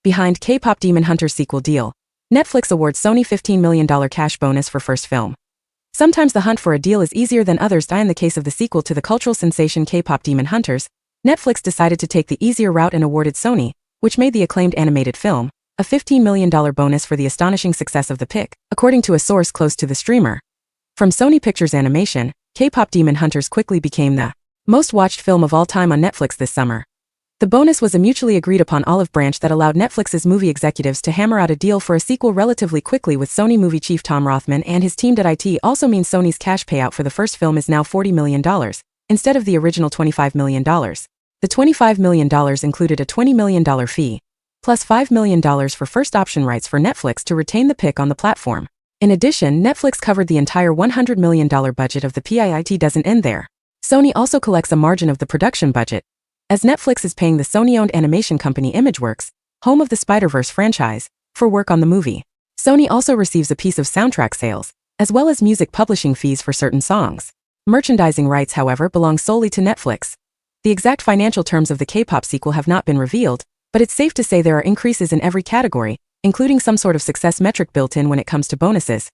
Behind K-pop Demon Hunters sequel deal, Netflix awards Sony $15 million cash bonus for first film. Sometimes the hunt for a deal is easier than others. In the case of the sequel to the cultural sensation K-pop Demon Hunters, Netflix decided to take the easier route and awarded Sony, which made the acclaimed animated film, a $15 million bonus for the astonishing success of the pick, according to a source close to the streamer. From Sony Pictures Animation, K-pop Demon Hunters quickly became the most watched film of all time on Netflix this summer. The bonus was a mutually agreed upon olive branch that allowed Netflix's movie executives to hammer out a deal for a sequel relatively quickly, with Sony movie chief Tom Rothman and his team. It also means Sony's cash payout for the first film is now $40 million, instead of the original $25 million. The $25 million included a $20 million fee, plus $5 million for first option rights for Netflix to retain the pick on the platform. In addition, Netflix covered the entire $100 million budget of the PIT. Doesn't end there. Sony also collects a margin of the production budget, as Netflix is paying the Sony-owned animation company ImageWorks, home of the Spider-Verse franchise, for work on the movie. Sony also receives a piece of soundtrack sales, as well as music publishing fees for certain songs. Merchandising rights, however, belong solely to Netflix. The exact financial terms of the K-pop sequel have not been revealed, but it's safe to say there are increases in every category, including some sort of success metric built in when it comes to bonuses.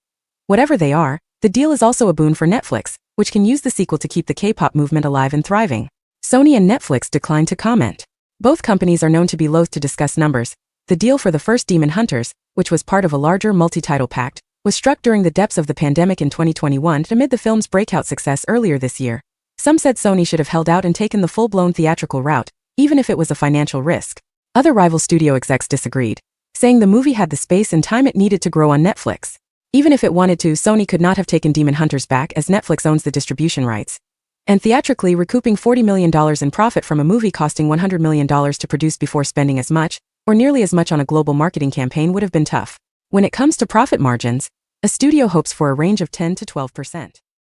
Whatever they are, the deal is also a boon for Netflix, which can use the sequel to keep the K-pop movement alive and thriving. Sony and Netflix declined to comment. Both companies are known to be loath to discuss numbers. The deal for the first Demon Hunters, which was part of a larger multi-title pact, was struck during the depths of the pandemic in 2021 amid the film's breakout success earlier this year. Some said Sony should have held out and taken the full-blown theatrical route, even if it was a financial risk. Other rival studio execs disagreed, saying the movie had the space and time it needed to grow on Netflix. Even if it wanted to, Sony could not have taken Demon Hunters back, as Netflix owns the distribution rights. And theatrically, recouping $40 million in profit from a movie costing $100 million to produce before spending as much, or nearly as much on a global marketing campaign would have been tough. When it comes to profit margins, a studio hopes for a range of 10 to 12%.